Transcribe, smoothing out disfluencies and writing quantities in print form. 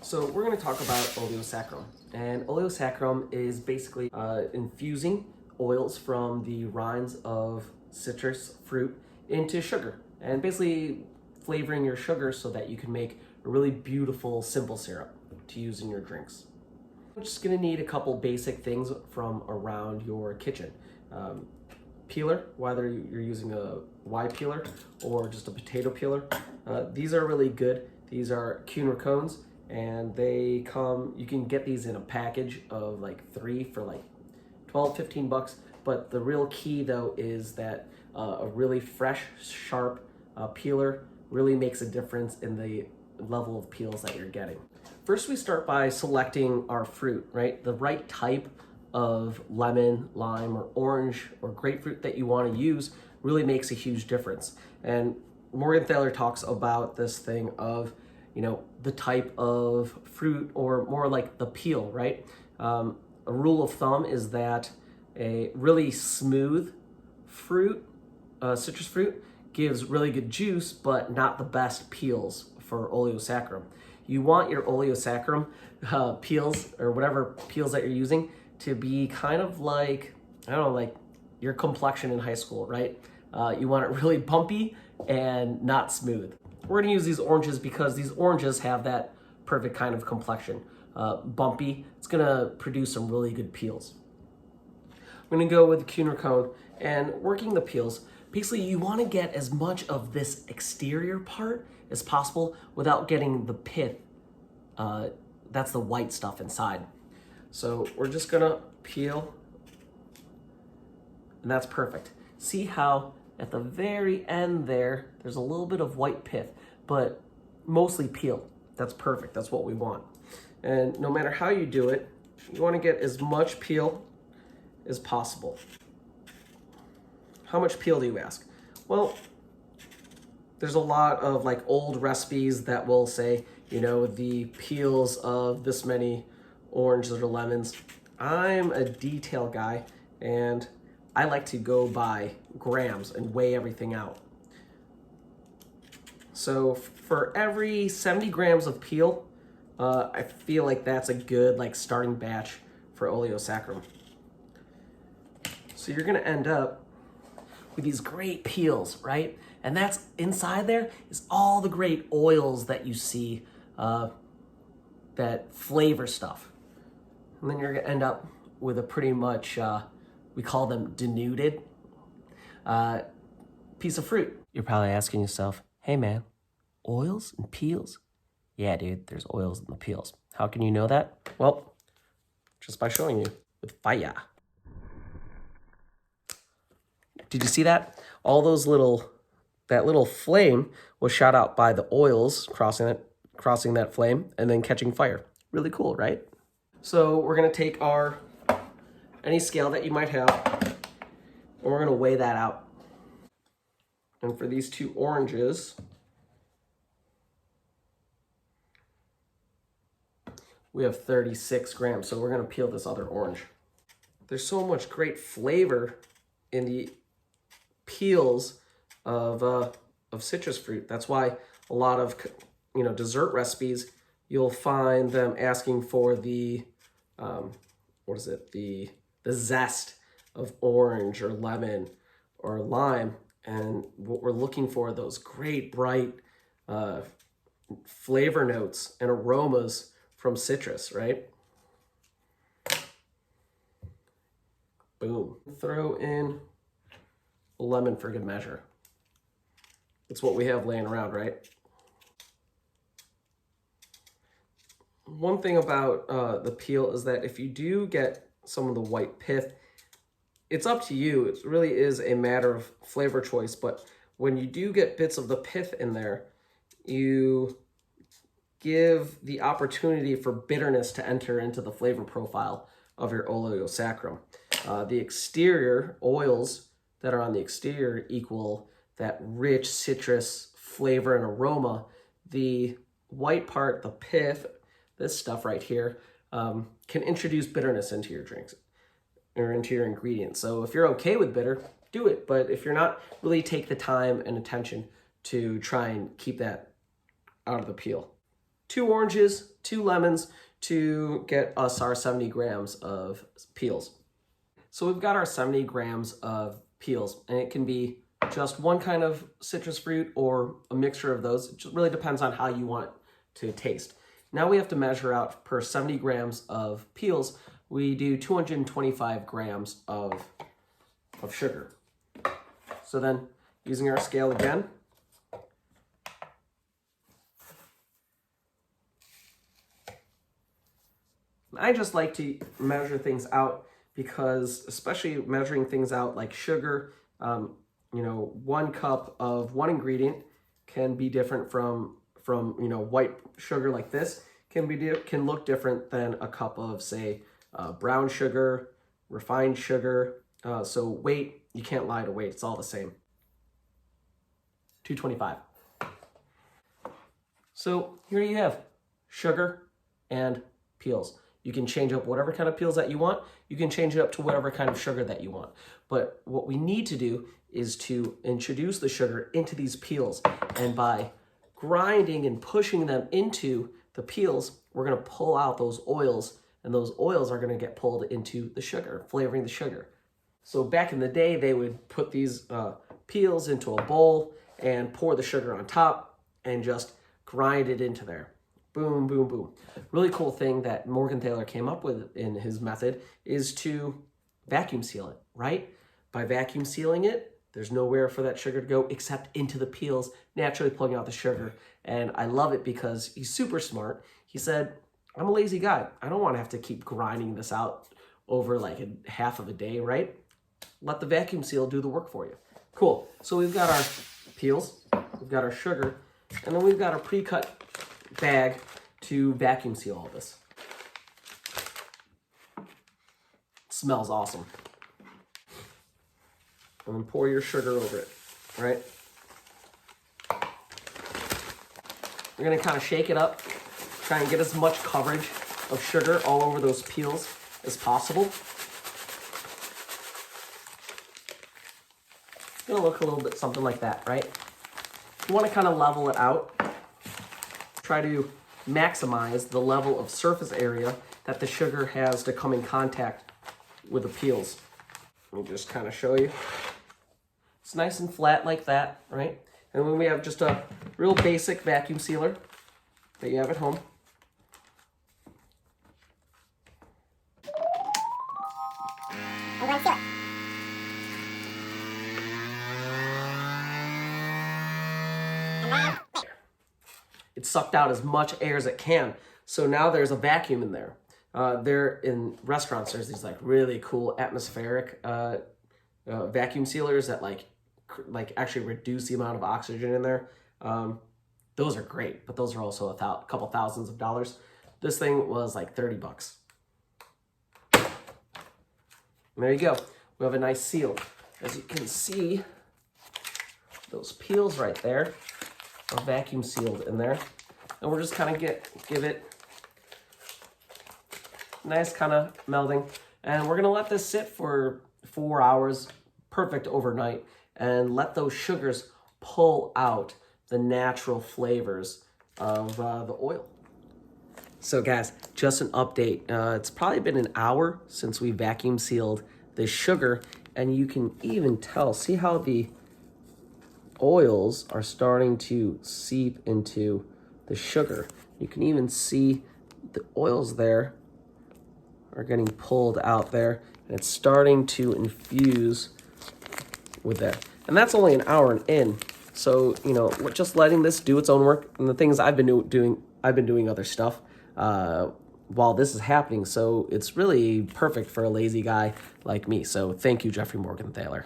So we're going to talk about oleosaccharum. And oleosaccharum is basically infusing oils from the rinds of citrus fruit into sugar and basically flavoring your sugar so that you can make a really beautiful simple syrup to use in your drinks. You're just going to need a couple basic things from around your kitchen. Peeler, whether you're using a Y peeler or just a potato peeler. These are really good. These are Kuehner cones, and they come, you can get these in a package of like 3 for like 12, 15 bucks. But the real key though is that a really fresh, sharp peeler really makes a difference in the level of peels that you're getting. First, we start by selecting our fruit, right? The right type of lemon, lime, or orange, or grapefruit that you want to use really makes a huge difference. And Morgenthaler talks about this thing of, the type of fruit, or more like the peel, right? A rule of thumb is that a really smooth fruit, citrus fruit, gives really good juice, but not the best peels for oleosaccharum. You want your oleosaccharum peels, or whatever peels that you're using, to be kind of like, like your complexion in high school, right? You want it really bumpy and not smooth. We're gonna use these oranges because these oranges have that perfect kind of complexion. Bumpy, it's gonna produce some really good peels. I'm gonna go with the Kuehner cone and working the peels. Basically, you wanna get as much of this exterior part as possible without getting the pith. That's the white stuff inside. So we're just gonna peel, and that's perfect. See how at the very end there's a little bit of white pith, but mostly peel. That's perfect, that's what we want. And no matter how you do it, you wanna get as much peel as possible. How much peel do you ask? Well, there's a lot of like old recipes that will say, the peels of this many oranges or lemons. I'm a detail guy, and I like to go by grams and weigh everything out. So for every 70 grams of peel, I feel like that's a good starting batch for oleosaccharum. So you're gonna end up with these great peels, right? And that's inside there is all the great oils that you see, that flavor stuff. And then you're gonna end up with a pretty much, we call them denuded, piece of fruit. You're probably asking yourself, hey man, oils and peels? Yeah, dude, there's oils in the peels. How can you know that? Well, just by showing you with fire. Did you see that? All those that little flame was shot out by the oils crossing that flame and then catching fire. Really cool, right? So we're gonna take any scale that you might have, and we're gonna weigh that out. And for these 2 oranges, we have 36 grams, so we're gonna peel this other orange. There's so much great flavor in the peels of citrus fruit. That's why a lot of dessert recipes, you'll find them asking for the the zest of orange or lemon or lime. And what we're looking for are those great bright flavor notes and aromas from citrus, right? Boom. Throw in a lemon for good measure. It's what we have laying around, right? One thing about the peel is that if you do get some of the white pith, it's up to you. It really is a matter of flavor choice, but when you do get bits of the pith in there, you give the opportunity for bitterness to enter into the flavor profile of your oleosaccharum. The exterior oils that are on the exterior equal that rich citrus flavor and aroma. The white part, the pith, this stuff right here, can introduce bitterness into your drinks or into your ingredients. So if you're okay with bitter, do it. But if you're not, really take the time and attention to try and keep that out of the peel. 2 oranges, 2 lemons to get us our 70 grams of peels. So we've got our 70 grams of peels, and it can be just one kind of citrus fruit or a mixture of those. It just really depends on how you want it to taste. Now we have to measure out per 70 grams of peels, we do 225 grams of sugar. So then, using our scale again, I just like to measure things out because, especially measuring things out like sugar, you know, 1 cup of one ingredient can be different from you know, white sugar like this can look different than a cup of, say, brown sugar, refined sugar. So weight, you can't lie to weight. It's all the same. 225. So here you have sugar and peels. You can change up whatever kind of peels that you want. You can change it up to whatever kind of sugar that you want. But what we need to do is to introduce the sugar into these peels. And by grinding and pushing them into the peels, we're going to pull out those oils, and those oils are going to get pulled into the sugar, flavoring the sugar. So back in the day, they would put these peels into a bowl and pour the sugar on top and just grind it into there. Boom, boom, boom. Really cool thing that Morgenthaler came up with in his method is to vacuum seal it, right? By vacuum sealing it, there's nowhere for that sugar to go except into the peels, naturally pulling out the sugar. And I love it because he's super smart. He said, I'm a lazy guy. I don't want to have to keep grinding this out over like half of a day, right? Let the vacuum seal do the work for you. Cool. So we've got our peels, we've got our sugar, and then we've got a pre-cut bag to vacuum seal all this. It smells awesome. And then pour your sugar over it, right? You're gonna kind of shake it up, try and get as much coverage of sugar all over those peels as possible. It's gonna look a little bit something like that, right? You wanna kind of level it out. Try to maximize the level of surface area that the sugar has to come in contact with the peels. Let me just kind of show you. It's nice and flat like that, right? And then we have just a real basic vacuum sealer that you have at home. I'm going to seal it. And then there. It sucked out as much air as it can. So now there's a vacuum in there. There in restaurants, there's these like really cool atmospheric vacuum sealers that like actually reduce the amount of oxygen in there. Those are great, but those are also a couple thousands of dollars. This thing was like 30 bucks. And there you go. We have a nice seal. As you can see, those peels right there are vacuum sealed in there. And we're just kind of give it nice kind of melding. And we're gonna let this sit for 4 hours, perfect overnight, and let those sugars pull out the natural flavors of the oil. So guys, just an update. It's probably been an hour since we vacuum sealed the sugar, and you can even tell, see how the oils are starting to seep into the sugar. You can even see the oils there are getting pulled out there, and it's starting to infuse with that. And that's only an hour in. So, you know, we're just letting this do its own work. And the things I've been doing other stuff while this is happening. So it's really perfect for a lazy guy like me. So thank you, Jeffrey Morgenthaler.